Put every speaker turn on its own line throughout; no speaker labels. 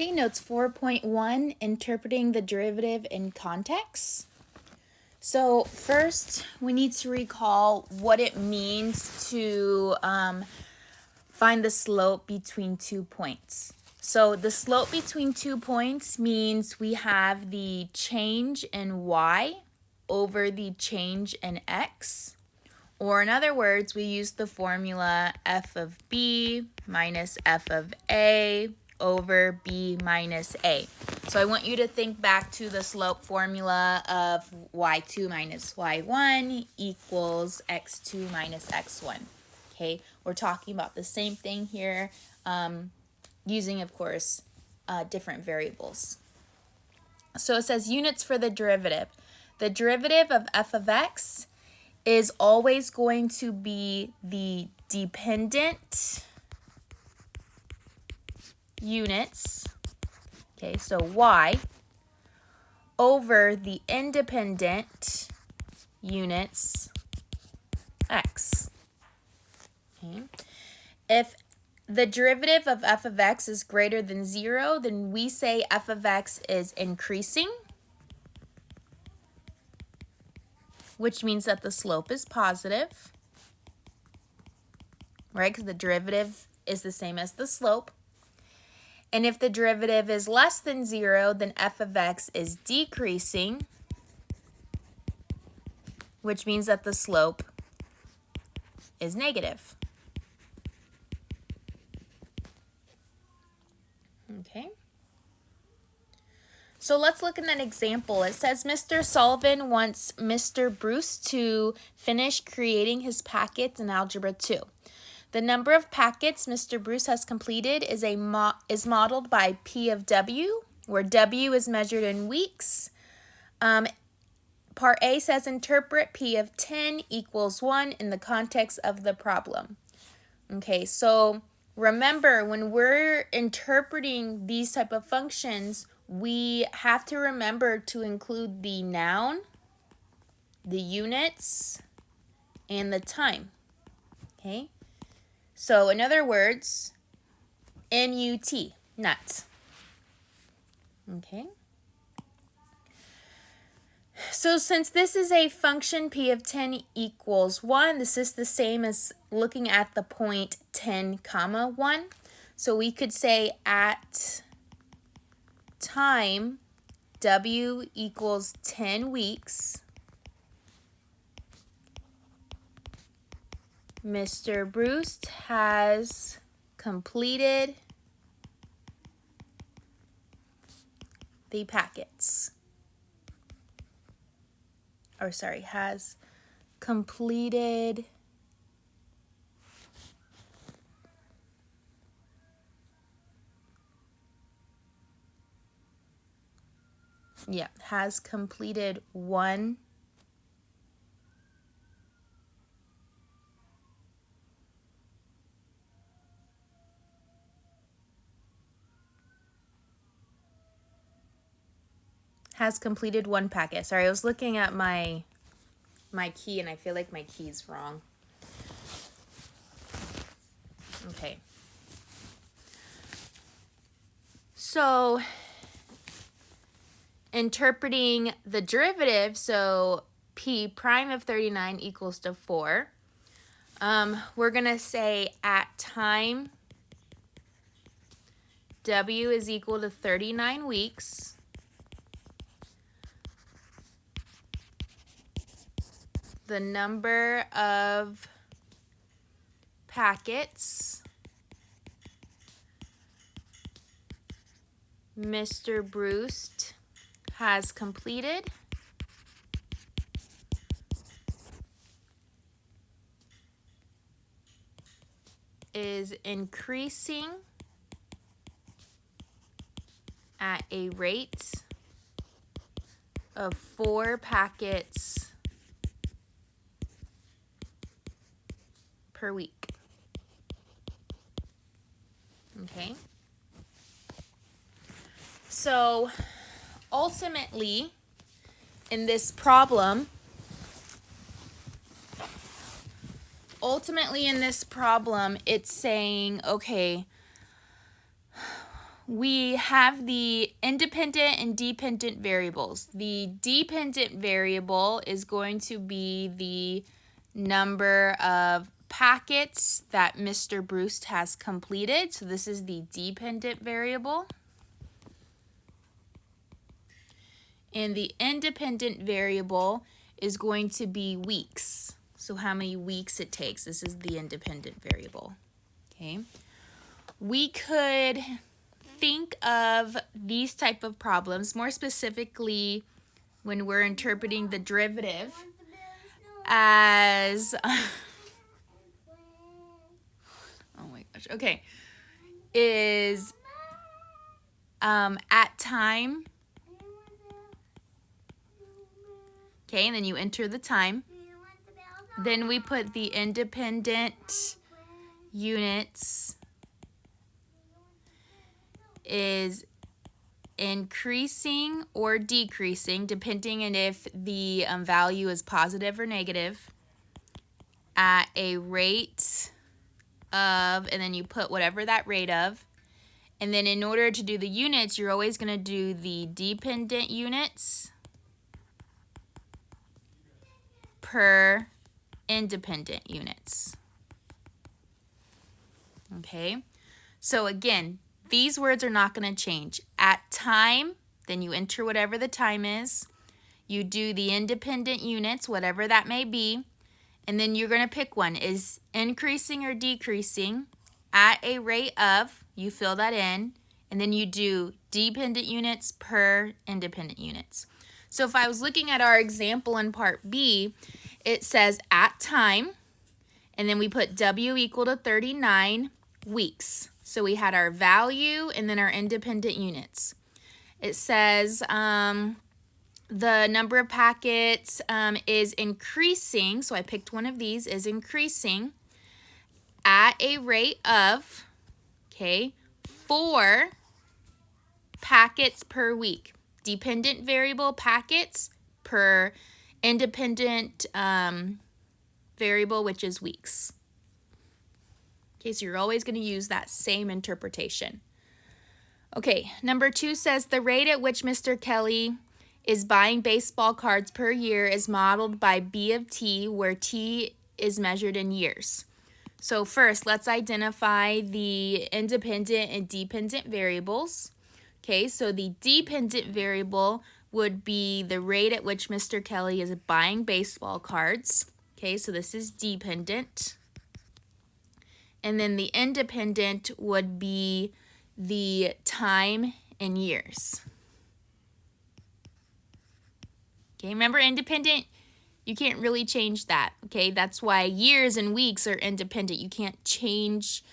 Okay, notes 4.1, interpreting the derivative in context. So first, we need to recall what it means to find the slope between 2 points. So the slope between 2 points means we have the change in y over the change in x. Or in other words, we use the formula f of b minus f of a over b minus a. So I want you to think back to the slope formula of y2 minus y1 equals x2 minus x1. Okay, we're talking about the same thing here, using, of course, different variables. So it says units for the derivative. The derivative of f of x is always going to be the dependent units, okay, so y, over the independent units, x. Okay. If the derivative of f of x is greater than 0, then we say f of x is increasing, which means that the slope is positive, right? Because the derivative is the same as the slope. And if the derivative is less than 0, then f of x is decreasing, which means that the slope is negative. Okay. So let's look at an example. It says Mr. Sullivan wants Mr. Bruce to finish creating his packets in Algebra 2. The number of packets Mr. Bruce has completed is modeled by P of W, where W is measured in weeks. Part A says interpret P of 10 equals 1 in the context of the problem. Okay, so remember, when we're interpreting these type of functions, we have to remember to include the noun, the units, and the time. Okay? So in other words, N-U-T, nut. Okay? So since this is a function P of 10 equals 1, this is the same as looking at the point 10 comma 1. So we could say at time W equals 10 weeks, Mr. Bruce has completed the packets. Or sorry, has completed has completed one packet. Sorry, I was looking at my key and I feel like my key's wrong. Okay. So interpreting the derivative, so P prime of 39 equals to 4. We're going to say at time W is equal to 39 weeks. The number of packets Mr. Bruce has completed is increasing at a rate of 4 packets per week. Okay. So ultimately, in this problem, it's saying, okay, we have the independent and dependent variables. The dependent variable is going to be the number of packets that Mr. Bruce has completed. So this is the dependent variable. And the independent variable is going to be weeks. So how many weeks it takes. This is the independent variable. Okay. We could think of these type of problems, more specifically when we're interpreting the derivative, as oh my gosh, okay, is at time. Okay, and then you enter the time. Then we put the independent units is increasing or decreasing, depending on if the value is positive or negative, at a rate of, and then you put whatever that rate of. And then in order to do the units, you're always going to do the dependent units per independent units. Okay, so again, these words are not going to change. At time, then you enter whatever the time is. You do the independent units, whatever that may be. And then you're going to pick one. Is increasing or decreasing at a rate of, you fill that in. And then you do dependent units per independent units. So if I was looking at our example in part B, it says at time. And then we put W equal to 39 weeks. So we had our value and then our independent units. It says the number of packets is increasing. So I picked one of these, is increasing at a rate of, okay, 4 packets per week. Dependent variable packets per independent variable, which is weeks. Okay, so you're always going to use that same interpretation. Okay, number 2 says the rate at which Mr. Kelly is buying baseball cards per year is modeled by B of T, where T is measured in years. So first, let's identify the independent and dependent variables. Okay, so the dependent variable would be the rate at which Mr. Kelly is buying baseball cards. Okay, so this is dependent. And then the independent would be the time in years. Okay, remember independent, you can't really change that. Okay, that's why years and weeks are independent. You can't change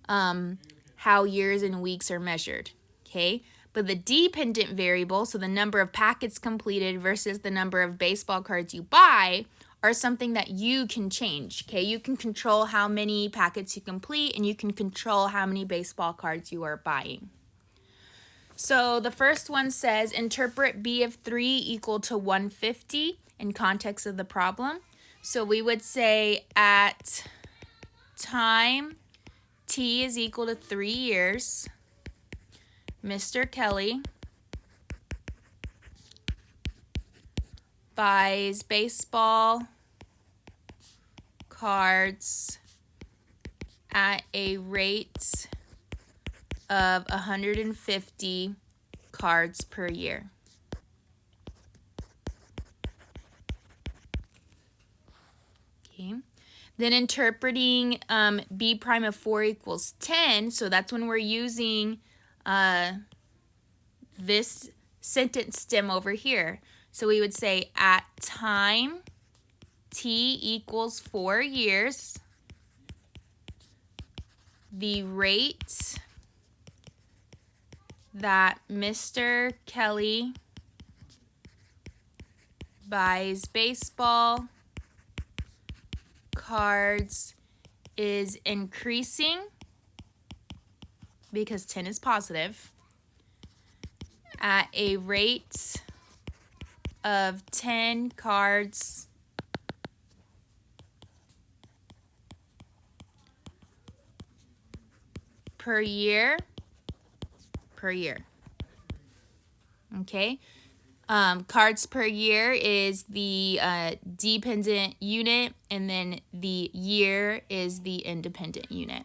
how years and weeks are measured. Okay, but the dependent variable, so the number of packets completed versus the number of baseball cards you buy, are something that you can change. Okay, you can control how many packets you complete, and you can control how many baseball cards you are buying. So the first one says interpret B of 3 equal to 150 in context of the problem. So we would say at time T is equal to 3 years, Mr. Kelly buys baseball cards at a rate of 150 cards per year. Okay. Then interpreting B prime of 4 equals 10, so that's when we're using this sentence stem over here. So we would say at time T equals 4 years, the rate that Mr. Kelly buys baseball cards is increasing, because 10 is positive, at a rate of 10 cards per year per year. Okay. Cards per year is the dependent unit, and then the year is the independent unit.